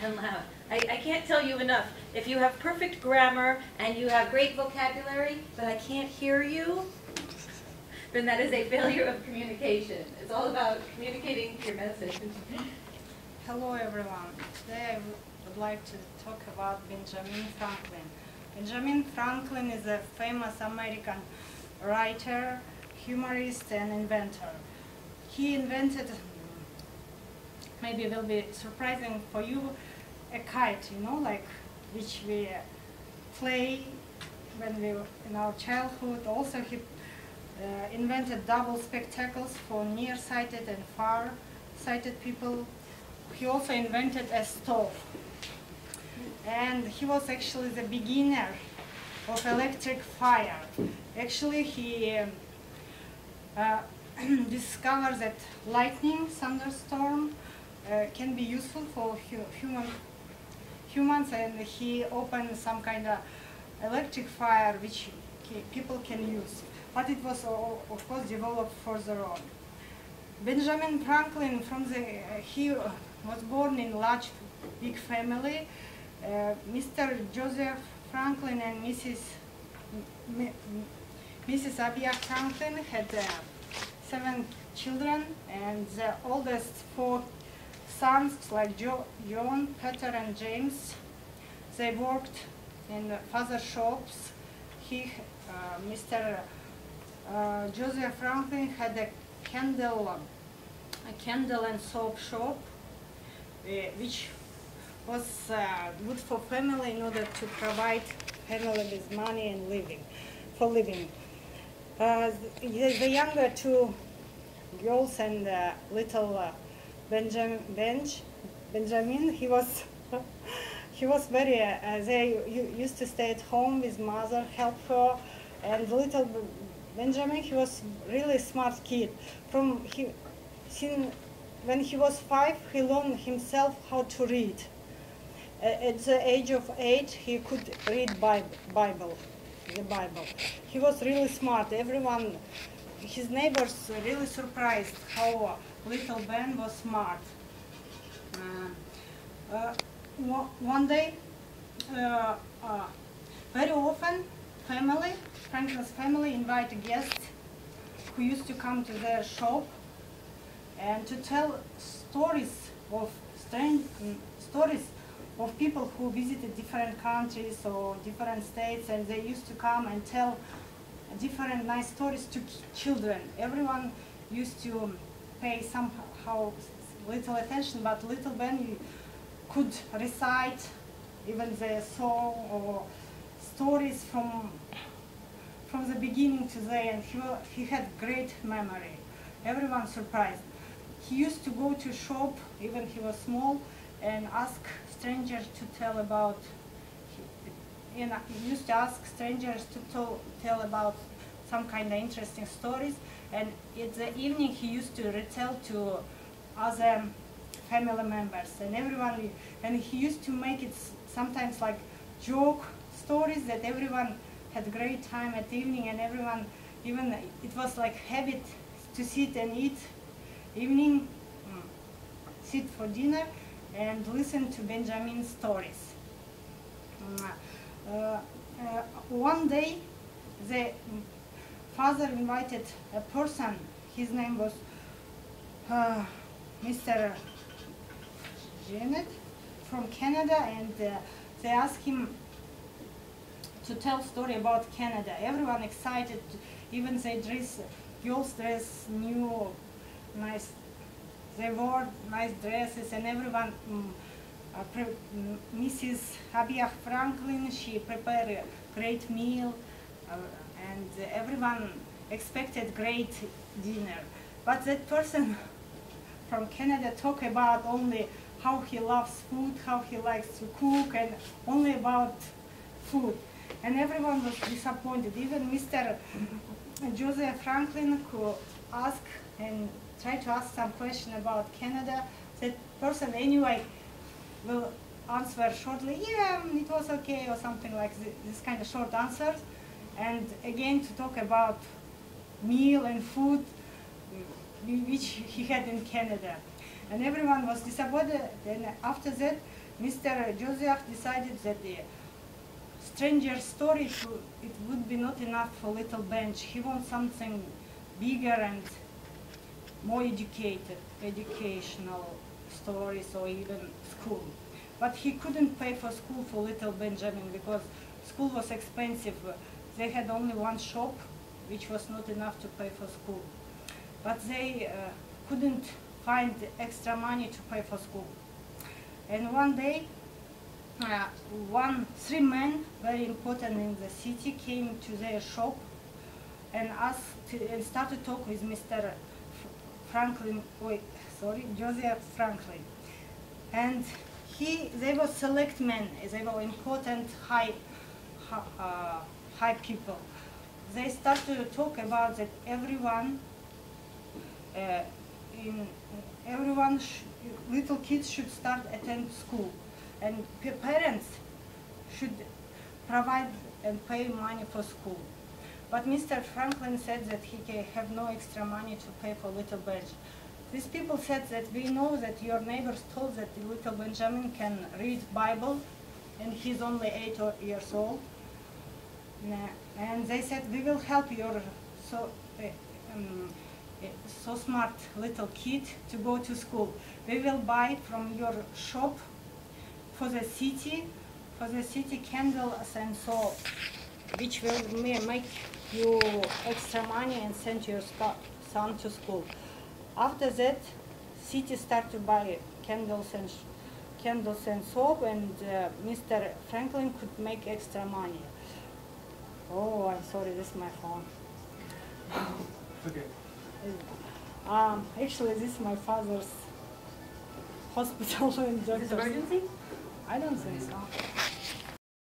and loud. I can't tell you enough. If you have perfect grammar and you have great vocabulary, but I can't hear you, then that is a failure of communication. It's all about communicating your message. Hello everyone. Today I would like to talk about Benjamin Franklin. Benjamin Franklin is a famous American writer, humorist, and inventor. He invented, maybe it will be surprising for you, a kite, like which we play when we were in our childhood. Also, he invented double spectacles for nearsighted and far-sighted people. He also invented a stove. And he was actually the beginner of electric fire. Actually, he discovered that lightning, thunderstorm, can be useful for humans, and he opened some kind of electric fire which people can use. But it was, of course, developed further on. Benjamin Franklin, he was born in large, big family. Mr. Joseph Franklin and Mrs. Abiah Franklin had 7 children, and the oldest 4 sons, like John, Peter, and James, they worked in father shops. Mr. Joseph Franklin had a candle and soap shop, which was good for family in order to provide family with money and living. The younger 2 girls and little Benjamin, he was very. They used to stay at home with mother, help her, and little Benjamin, he was really smart kid. When he was 5, he learned himself how to read. At the age of 8, he could read the Bible. He was really smart. His neighbors really surprised how little Ben was smart. One day, very often, Franklin's family invited guests who used to come to their shop and to tell stories of people who visited different countries or different states, and they used to come and tell different nice stories to children. Everyone used to pay somehow little attention, but little Ben could recite even the song or stories from the beginning to the end. He had great memory. Everyone surprised. He used to go to shop, even he was small, and ask strangers to tell about. He used to ask strangers to tell about some kind of interesting stories, and in the evening he used to retell to other family members and everyone. And he used to make it sometimes like joke stories that everyone had great time at evening, and everyone, even it was like habit to sit and eat evening, sit for dinner and listen to Benjamin's stories. One day the father invited a person, his name was Mr. Janet from Canada, and they asked him to tell story about Canada. Everyone excited, even girls dress new, nice, they wore nice dresses, and everyone, Mrs. Abiah Franklin, she prepared a great meal, and everyone expected great dinner. But that person from Canada talked about only how he loves food, how he likes to cook, and only about food. And everyone was disappointed. Even Mr. Joseph Franklin, who asked and tried to ask some question about Canada, that person anyway will answer shortly, yeah, it was okay, or something like this kind of short answers. And again to talk about meal and food which he had in Canada. And everyone was disappointed, and after that Mr. Joseph decided that the stranger story it would be not enough for Little Bench. He wants something bigger and more educational stories or even school. But he couldn't pay for school for Little Benjamin because school was expensive. They had only one shop, which was not enough to pay for school. But they couldn't find extra money to pay for school. And one day, three men, very important in the city, came to their shop and started to talk with Mr. Joseph Franklin. And they were select men, they were important high people. They started to talk about that little kids should start attend school, and parents should provide and pay money for school. But Mr. Franklin said that he can have no extra money to pay for Little Benj. These people said that we know that your neighbors told that the Little Benjamin can read Bible, and he's only 8 years old. And they said, we will help your so smart little kid to go to school. We will buy from your shop for the city candles and soap, which will make you extra money and send your son to school. After that, city started to buy candles and soap, and Mr. Franklin could make extra money. Oh, I'm sorry, this is my phone. Okay. Actually, this is my father's hospital and doctor. Is this emergency? I don't think so.